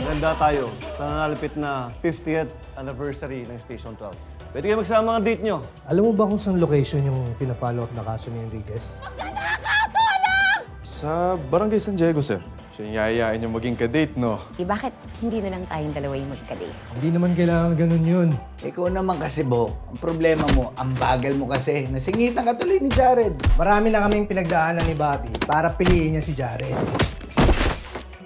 Maganda tayo sa nanalapit na 50th anniversary ng Station 12. Pwede kayo magsama ang date nyo. Alam mo ba kung saan location yung pinapollow up na kaso ni Enriquez? Sa Barangay San Diego, sir. Siya yung yayayain yung maging kadate, no? Bakit hindi na lang tayong dalawa yung magka-date? Hindi naman kailangan ganun yun. Ikaw naman kasi, Bo. Ang problema mo, ang bagal mo kasi. Nasingitan ka tuloy ni Jared. Marami na kaming pinagdaanan ni Bobby para piliin niya si Jared.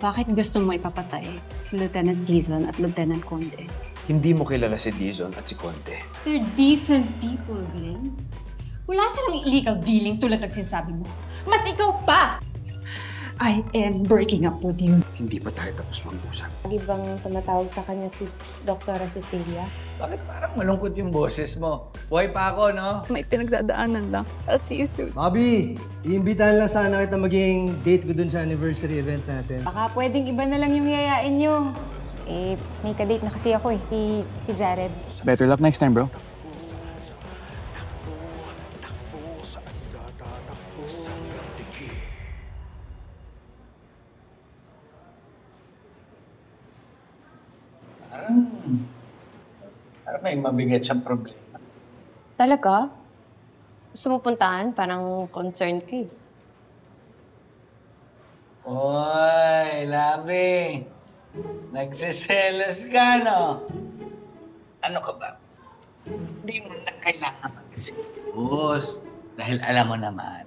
Bakit gusto mo ipapatay si Lieutenant Dizon at Lieutenant Conde? Hindi mo kilala si Dizon at si Conte. They're decent people, Glenn. Wala silang illegal dealings tulad ng sinasabi mo. Mas ikaw pa! I am breaking up with you. Hindi pa tayo tapos mag-usap. Di bang tumatawag sa kanya si Dr. Cecilia? Bakit parang malungkot yung boses mo? Buhay pa ako, no? May pinagdadaanan lang. I'll see you soon. Bobby, iimbitahan lang sana kita maging date ko dun sa anniversary event natin. Baka pwedeng iba na lang yung yayain nyo. May kadate na kasi ako si Jared. Better luck next time, bro. Parang may mabigat siyang problema. Talaga? Gusto mo puntahan? Parang concerned ka eh. Oy, Labi. Nagsiselos ka, no? Ano ka ba? Hindi mo na kailangan mag-serious. Dahil alam mo naman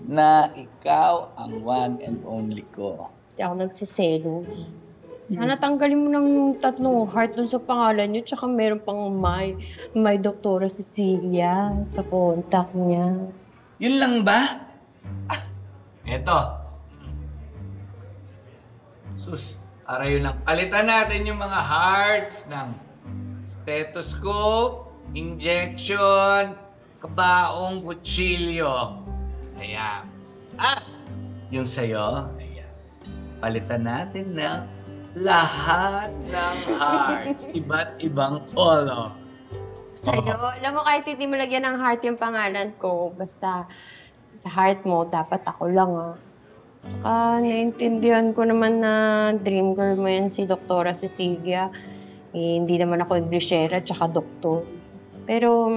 na ikaw ang one and only ko. Hindi ako nagsiselos. Sana tanggalin mo ng 3 heart dun sa pangalan niyo, tsaka meron pang may Doktora Cecilia sa contact niya. Yun lang ba? Eto. Sus, para yun lang. Palitan natin yung mga hearts ng stethoscope, injection, kabaong kutsilyo. Ayan. Yung sa'yo, ayan. Palitan natin ng lahat ng hearts. Iba't ibang color. Sa'yo, alam mo kahit hindi mo lagyan ng heart yung pangalan ko, basta sa heart mo, dapat ako lang Tsaka naintindihan ko naman na dream girl mo yan si Doktora Cecilia. Hindi naman ako Englishera tsaka doktor. Pero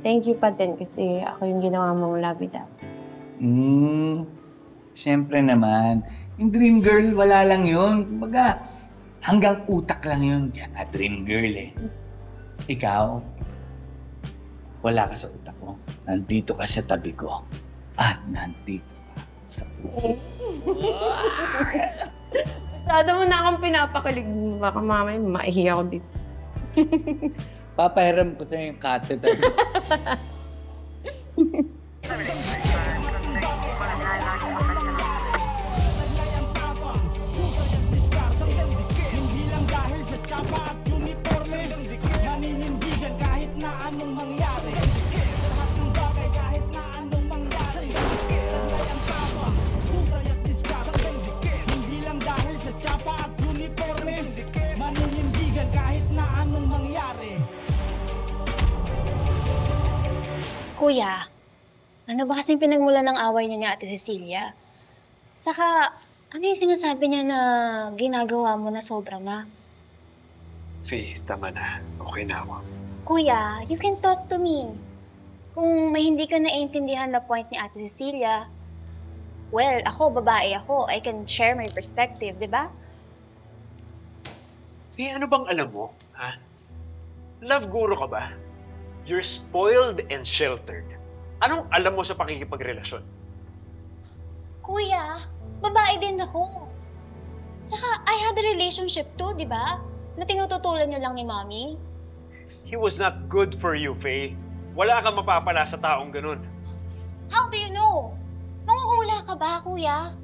thank you pa din kasi ako yung ginawa mong labi-dabis. Siyempre naman. Yung dream girl, wala lang yun. Kumbaga, hanggang utak lang yun. Kaya nga dream girl eh. Ikaw, wala ka sa utak mo. Nandito ka sa tabi ko. At nandito ka sa puso. Masyado mo na akong pinapakilig. Baka mamaya maihiya ako dito. Papahiram ko sa'yo yung catheter. Kuya, ano ba kasing pinagmulan ng away niyo ni Ate Cecilia? Saka, ano yung sinasabi niya na ginagawa mo na sobra na? Faith, tama na. Okay na ako. Kuya, you can talk to me. Kung may hindi ka naiintindihan na point ni Ate Cecilia, well, ako, babae ako. I can share my perspective, di ba? Faith, ano bang alam mo? Ha? Love guru ka ba? You're spoiled and sheltered. Anong alam mo sa pakikipagrelasyon? Kuya, babae din ako. Saka, I had a relationship too, di ba? Na tinututulan niyo lang ni Mommy. He was not good for you, Faye. Wala kang mapapala sa taong ganun. How do you know? Mangungula ka ba, kuya?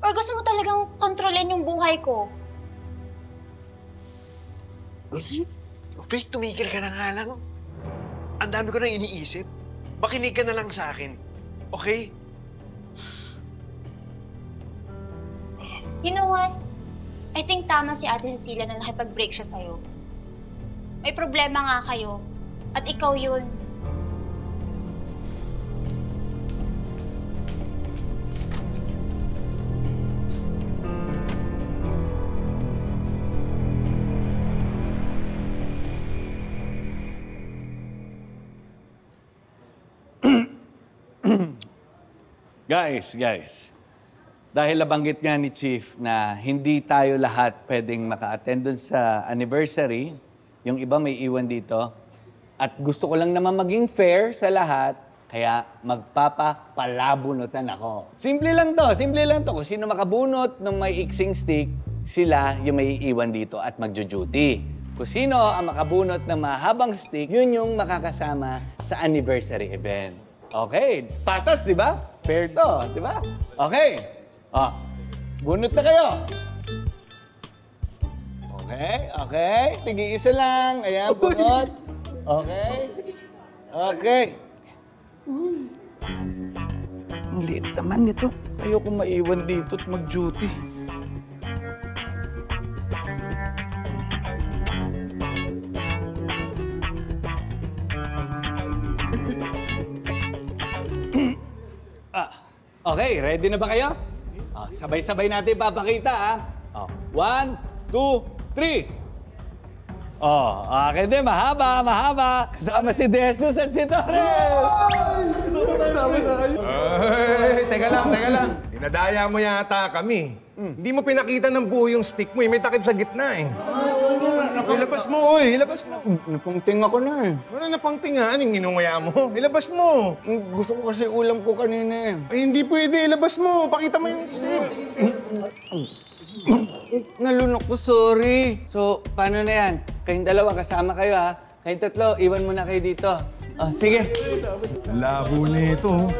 Or gusto mo talagang kontrolin yung buhay ko? Faye, tumigil ka na nga lang. Ang dami ko nang iniisip. Makinig ka na lang sa akin. Okay? You know what? I think tama si Ate Cecilia na nakipag-break siya sa'yo. May problema nga kayo. At ikaw yun. Guys. Dahil nabanggit nga ni Chief na hindi tayo lahat pwedeng maka-attend dun sa anniversary, yung iba may iwan dito, at gusto ko lang naman maging fair sa lahat, kaya magpapapalabunutan ako. Simple lang to. Kung sino makabunot ng may iksing stick, sila yung may iwan dito at magjo-duty. Kung sino ang makabunot ng mahabang stick, yun yung makakasama sa anniversary event. Okay, patas, di ba? Fair to, di ba? Okay. Bunot na kayo. Okay. Tigi-isa lang. Ayan, bunot. Okay. Ang liit naman nito. Ayoko maiwan dito at mag-duty. Okay, ready na ba kayo? Sabay-sabay natin papakita, ha? 1, 2, 3. Akin din, mahaba. Kasama si Jesus at si Torres! Teka lang. Dinadaya mo yata kami. Hindi mo pinakita ng buo yung stick mo, may takip sa gitna eh. Ilabas mo, ilabas mo. Napangting ako na eh. Ano napangting nga? Anong inunguya mo? Ilabas mo. Gusto ko kasi ulam ko kanina eh. Ay, hindi pwede. Ilabas mo. Pakita mo yung stick. Nalunok ko, sorry. So, paano na yan? Kayong dalawa, kasama kayo ha. Kayong tatlo, iwan muna kayo dito. Sige. Labo nito.